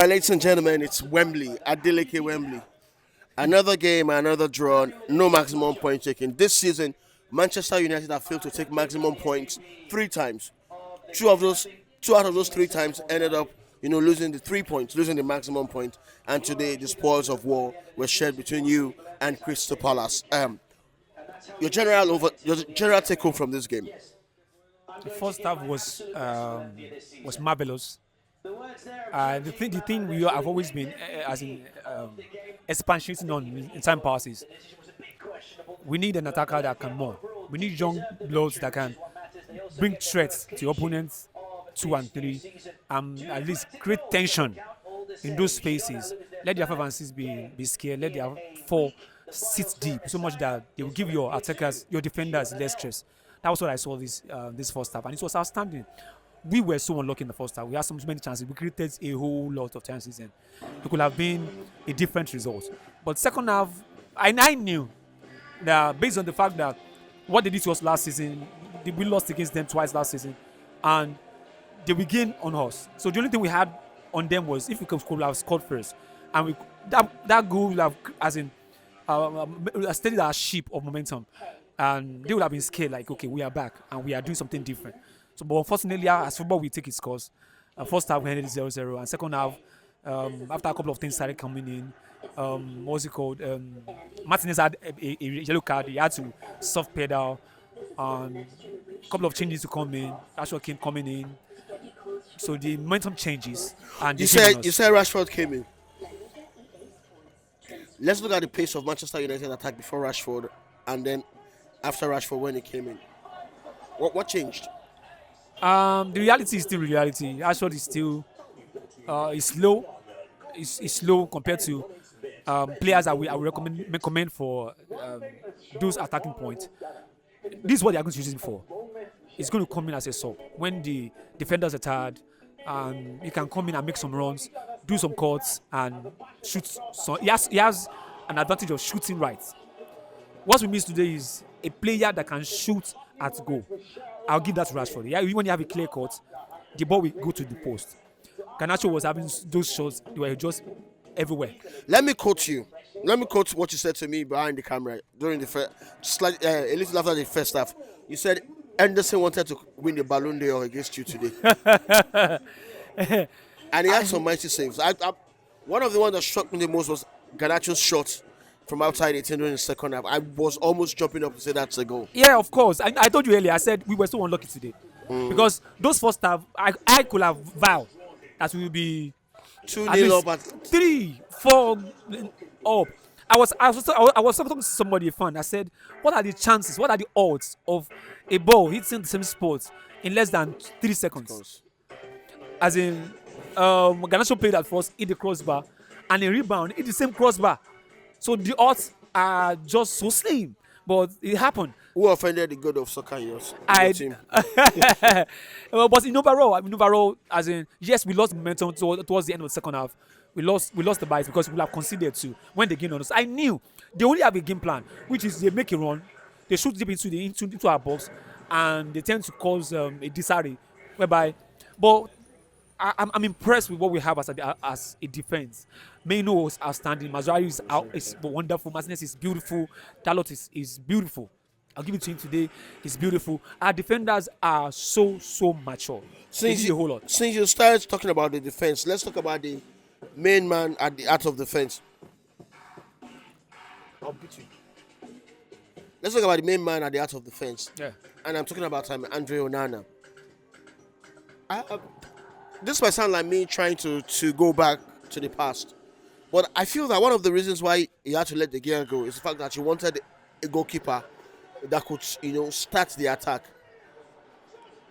Ladies and gentlemen, it's Wembley, Adeleke Wembley. Another game, another draw, no maximum point taken. This season, Manchester United have failed to take maximum points three times. Two of those, two out of those three times ended up, losing the 3 points, losing the maximum point. And today, the spoils of war were shared between you and Crystal Palace. Your general take home from this game. The first half was marvelous. The thing we have always been as in expansion on in time passes. We need an attacker that can more. We need young bloods that can bring threats to opponents 2 and 3, at least create tension in those spaces. Let their 5 and 6 be scared. Let their 4 sit deep so much that they will give your attackers, your defenders less stress. That was what I saw this first half, and it was outstanding. We were so unlucky in the first half. We had so many chances. We created a whole lot of chances, and it could have been a different result. But second half, I knew that based on the fact that what they did to us last season, we lost against them twice last season, and they will gain on us. So the only thing we had on them was if we could have scored first, and that goal would have, as in, steadied our ship of momentum, and they would have been scared like, okay, we are back and we are doing something different. So, but unfortunately, as football, we take its course. First half we ended 0-0, and second half, after a couple of things started coming in, what's it called? Martinez had a yellow card. He had to soft pedal. A couple of changes to come in. Rashford came coming in. So the momentum changes. And You said Rashford came in. Let's look at the pace of Manchester United attack before Rashford, and then after Rashford when he came in. What changed? The reality is still reality. Rashford is still is slow. Is slow compared to players that I would recommend for those attacking points. This is what they are going to use him for. It's going to come in as a sub when the defenders are tired. He can come in and make some runs, do some cuts, and shoot. So he has an advantage of shooting right. What we miss today is a player that can shoot at goal. I'll give that to Rashford. Yeah, when you have a clear cut, the ball will go to the post. Garnacho was having those shots; they were just everywhere. Let me quote you. Let me quote what you said to me behind the camera during the first, a little after the first half. You said Anderson wanted to win the Ballon d'Or against you today, and he had some mighty saves. One of the ones that struck me the most was Garnacho's shot from outside 18 during the second half. I was almost jumping up to say that's a goal. Yeah, of course. I told you earlier. I said we were so unlucky today because those first half, I could have vowed that we will be 2-0 up at 3-4 up. I was talking to somebody, a fan. I said, what are the chances? What are the odds of a ball hitting the same spot in less than 3 seconds? As in, Garnacho played at first, hit the crossbar, and a rebound, hit the same crossbar. So the odds are just so slim, but it happened. who offended the god of soccer in your team. But in overall, as in, yes, we lost momentum towards the end of the second half. We lost the bite because we have conceded to when they gained on us. I knew they only have a game plan, which is they make a run, they shoot deep into our box, and they tend to cause a disarray, whereby. But I'm impressed with what we have as a defense. Maino is outstanding. Mazraoui is wonderful. Martinez is beautiful. Dalot is beautiful. I'll give it to him today. He's beautiful. Our defenders are so mature. They Since did a whole lot. since you started talking about the defense, let's talk about the main man at the heart of the fence. I'll beat you. Let's talk about the main man at the heart of the fence, Yeah. and I'm talking about Andre Onana. This might sound like me trying to go back to the past, but I feel that one of the reasons why he had to let the gear go is the fact that he wanted a goalkeeper that could, start the attack.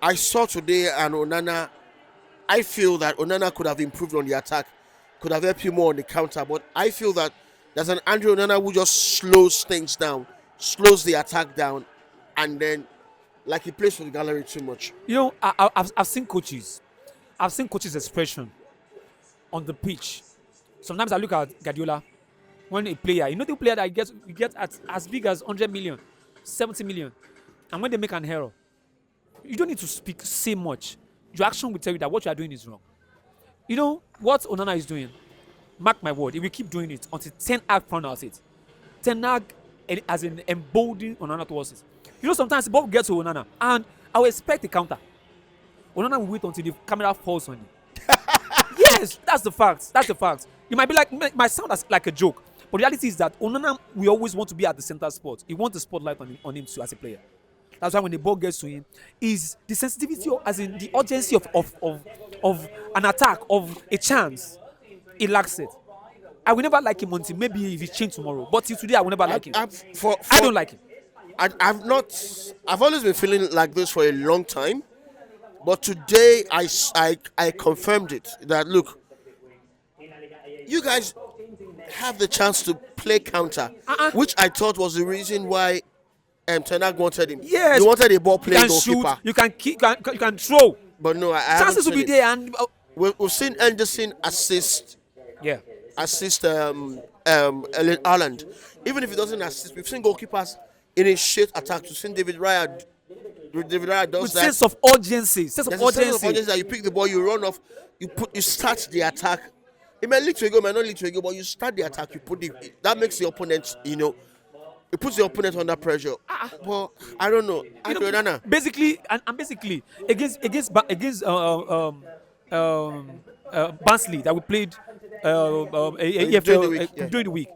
I saw today and Onana. I feel that Onana could have improved on the attack, could have helped you more on the counter, but I feel that there's an Andre Onana who just slows things down, slows the attack down, and then like he plays for the gallery too much. I've seen coaches. I've seen coaches' expression on the pitch. Sometimes I look at Guardiola when a player, the player that gets at as big as 100 million, 70 million, and when they make an error, you don't need to say much. Your action will tell you that what you are doing is wrong. You know what Onana is doing? Mark my word, he will keep doing it until Ten Hag found out it. Ten Hag as in emboldening Onana towards it. You know, sometimes the ball gets to Onana, and I will expect a counter. Onana will wait until the camera falls on him. Yes, that's the fact. That's the fact. You might be like, it might sound as like a joke, but the reality is that Onana we always want to be at the center spot. He wants the spotlight on him too as a player. That's why when the ball gets to him, is the sensitivity, as in the urgency of an attack, of a chance, he lacks it. I will never like him until maybe if he change tomorrow. But till today, I will never like him. I don't like him. I've always been feeling like this for a long time, but today I confirmed it that look, you guys have the chance to play counter, which I thought was the reason why Ten Hag wanted him. Yes, he wanted a ball playing goalkeeper. Shoot, you can kick, you can throw. But no, chances will be there, and we've seen Anderson assist. Yeah. Assist Erling Haaland. Even if he doesn't assist, we've seen goalkeepers in a shit attack. We've seen David Raya. David Raya does with that. Sense of urgency. Sense of urgency. That you pick the ball, you run off, you start the attack. It may lead to a goal, it may not lead to a goal, but you start the attack. That makes the opponent, it puts the opponent under pressure. Well, I don't know. Basically, basically against Barnsley that we played EFL during the week.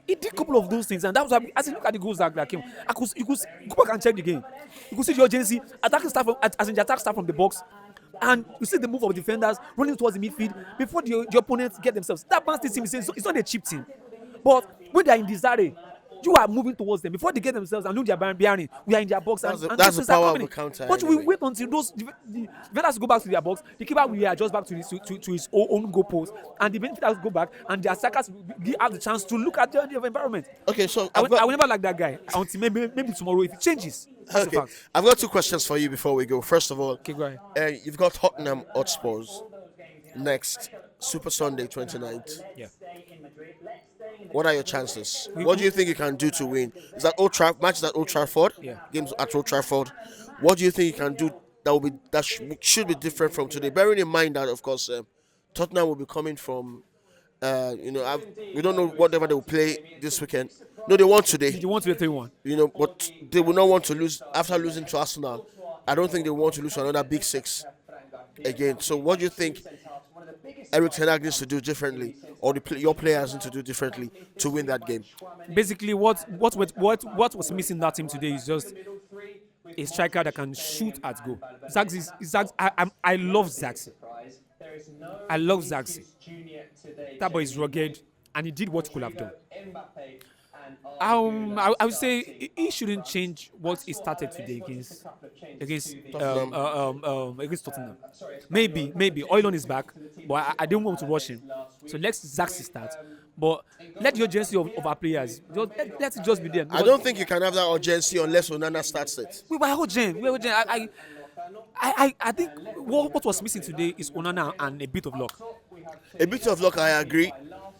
He did a couple of those things, and that was as you look at the goals that came. You could go back and check the game. You could see the urgency, attacking start the attack start from the box, and you see the move of defenders running towards the midfield before the opponents get themselves. That Barnsley team is it's not a cheap team, but when they are in desire, you are moving towards them before they get themselves and look their bearing. We are in their box, that's the power of the counter. But we wait until the defenders go back to their box. The keeper will adjust back to his own goal post, and the defenders go back, and the attackers have the chance to look at the environment. Okay, so I will never like that guy until maybe tomorrow if it changes. Okay, I've got two questions for you before we go. First of all, okay, go ahead. You've got Tottenham Hotspurs next, Super Sunday 29th. Yeah. What are your chances? What do you think you can do to win? Is that matches at Old Trafford? Yeah. Games at Old Trafford. What do you think you can do that should be different from today? Bearing in mind that, of course, Tottenham will be coming from, we don't know whatever they will play this weekend. No, they won today. They want to be 3-1. But they will not want to lose after losing to Arsenal. I don't think they want to lose to another big six again. So what do you think Erik ten Hag needs to do differently, or your players need to do differently to win that game? Basically, what was missing that team today is just a striker that can shoot at goal. I love Zaxi. I love Zaxi. That boy is rugged, and he did what he could have done. I would say he shouldn't change what he started today against Tottenham. Maybe Oilon is back, but I don't want to rush him. So let Zaxi start. But let the urgency of our players, let it just be there. I don't think you can have that urgency unless Onana starts it. We were urgent. I think what was missing today is Onana and a bit of luck. A bit of luck, I agree.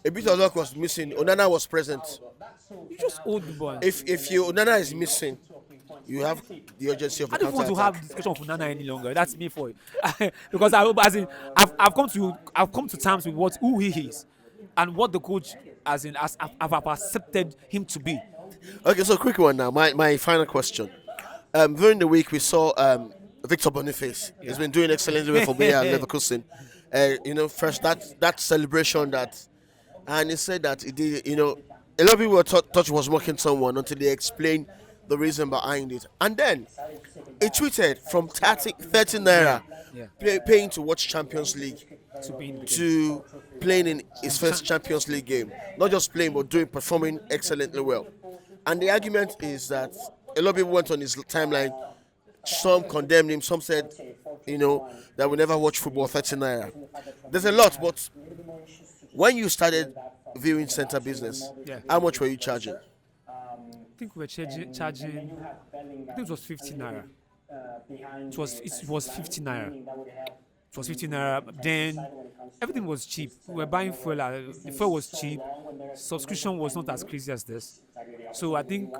A bit of luck was missing. Onana was present. You just hold the ball. If Onana is missing, you have the urgency of the I don't counter want to attack. have discussion of Onana any longer. That's me for it. Because I've come to terms with who he is and what the coach have accepted him to be. Okay, so quick one now. My final question. During the week we saw Victor Boniface. He's been doing excellently for Bayer Leverkusen. First that celebration and he said that he did. A lot of people thought he was mocking someone until they explained the reason behind it. And then he tweeted from 30 naira paying to watch Champions League to playing in his first Champions League game. Not just playing, but performing excellently well. And the argument is that a lot of people went on his timeline. Some condemned him. Some said, that we never watch football 30 naira. There's a lot, but when you started viewing center business, how much were you charging? I think we were charging. I think it was 50 naira. It was 50 naira. It was 15 naira. Then everything was cheap. We were buying fuel. The fuel was cheap. Subscription was not as crazy as this. So I think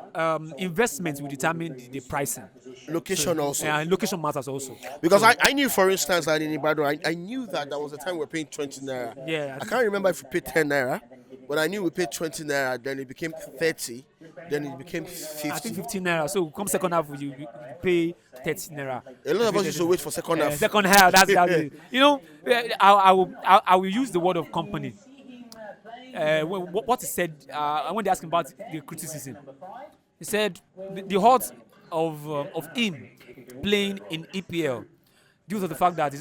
investment will determine the pricing. Location also. And location matters also. Because I knew, for instance, that in Ibadan, I knew that there was a time we were paying 20 naira. Yeah. I can't remember if we paid 10 naira, but I knew we paid 20 naira, then it became 30, then it became 50. I think 15 naira. So come second half, you pay 30 naira. A lot of us used to wait for second half. Second half, that's it. You know, I will use the word of company. What he said, when they asked him about the criticism, he said the odds of him playing in EPL due to the fact that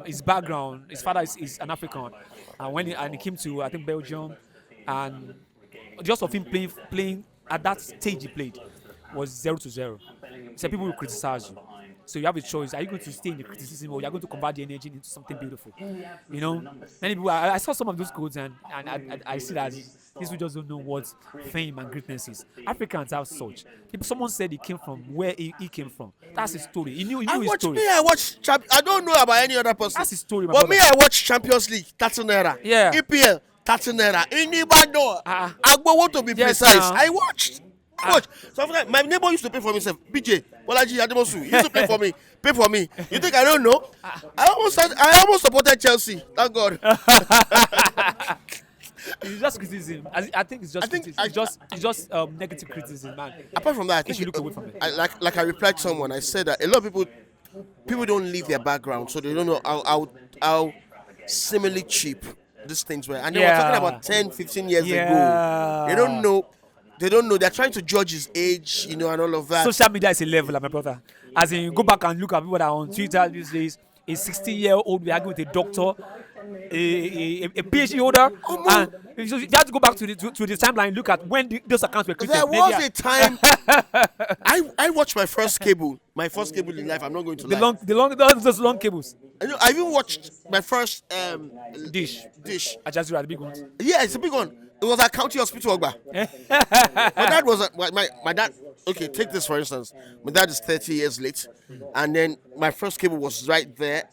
his background, his father is an African, and he came to, I think, Belgium, and just of him playing at that stage he played was 0-0. He said people will criticize you. So you have a choice. Are you going to stay in the criticism, or you are going to convert the energy into something beautiful? You know, many people. I saw some of those codes, and I see that these people just don't know what fame and greatness is. Africans have such. If someone said he came from where he came from, that's his story. He knew his story. I watched. I don't know about any other person. That's his story, my but brother. me, I watched Champions League, 30 naira. Yeah. EPL, 30 naira. In Ibadan, Agbo, to be Yes, precise. now. I watched. So after that, my neighbor used to pay for himself. BJ, Bolaji Ademosu, he used to pay for me. Pay for me. You think I don't know? I almost supported Chelsea. Thank God. It's just criticism. I think it's just criticism. It's just negative criticism, man. Apart from that, I think You should look away from it. like I replied to someone. I said that a lot of people don't leave their background, so they don't know how similarly cheap these things were. And they were talking about 10, 15 years ago. They don't know. They're trying to judge his age, and all of that. Social media is a level, my brother. As in, go back and look at people that are on Twitter these days. A 60-year-old we argue with a doctor, a PhD holder, and so you have to go back to the timeline. Look at when those accounts were created. There was a time I watched my first cable in life. I'm not going to lie. Those long cables. I even watched my first Dish. Al Jazeera, the big ones. Yeah, it's a big one. It was at County Hospital, Ogba. My dad. Okay, take this for instance. My dad is 30 years late, and then my first cable was right there,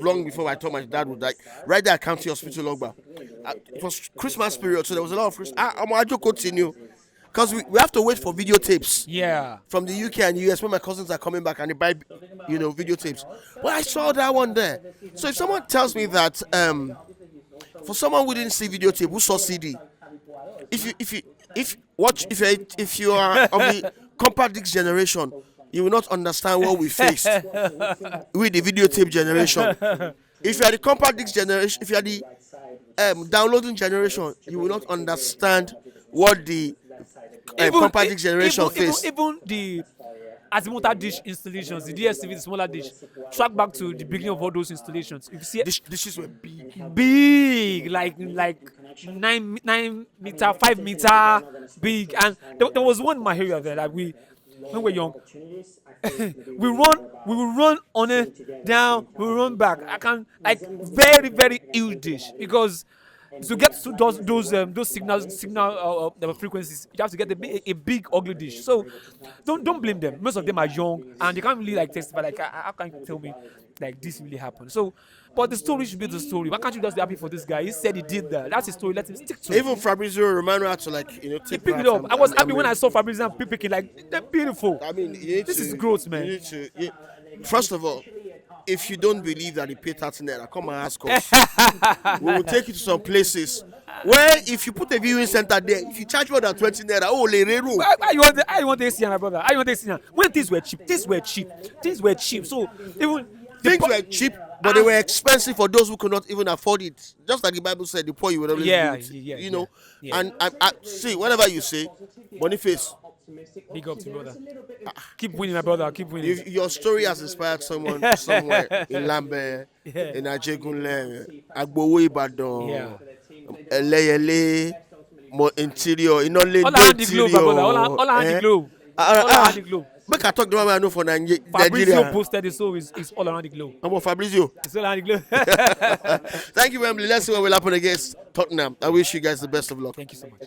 long before I thought my dad would die. Right there at County Hospital, Ogba. It was Christmas period, so there was a lot of Christmas. I'm going to continue, because we have to wait for videotapes. Yeah. From the UK and US when my cousins are coming back and they buy, videotapes. But I saw that one there. So if someone tells me that, for someone who didn't see videotape, who saw CD, if you are of the compact disc generation, you will not understand what we faced with the videotape generation. If you are the compact disc generation, if you are the downloading generation, you will not understand what the compact disc generation faced. Even the azimuthal dish installations, the DSTV, the smaller dish, track back to the beginning of all those installations. If you see Dishes were big, like 9 meter, 5 meter big, and there was one in my area there that when we were young, we will run on it down, we will run back. I can very very huge dish, because to get to those signal frequencies, you have to get a big ugly dish. So don't blame them. Most of them are young and they can't really testify. How can you tell me this really happened? So, but the story should be the story. Why can't you just be happy for this guy? He said he did that. That's his story. Let him stick to it. Even Fabrizio Romano had to take pick it up. I was happy when I saw Fabrizio and picking they're beautiful. I mean, this is growth, man. First of all, if you don't believe that he paid 30 naira, come and ask us. We will take you to some places where if you put a viewing center there, if you charge more than 20 naira, I want to see my brother. I want to see when things were cheap. So even things were cheap, but they were expensive for those who could not even afford it. Just like the Bible said, the poor you will always do it. And I see, whatever you say, Boniface, big up to brother. Keep winning, my brother. Keep winning. If your story has inspired someone somewhere in Lambert, in Ajegunle, Agbowo Ibadan, Eleyele, interior, all around the globe, my brother. All around the globe. All around the globe. Make I talk the one I know for Nigeria. Fabrizio posted it, so it's all around the globe. I'm Fabrizio. It's all around the globe. Thank you, Wembley. Let's see what will happen against Tottenham. I wish you guys the best of luck. Thank you so much.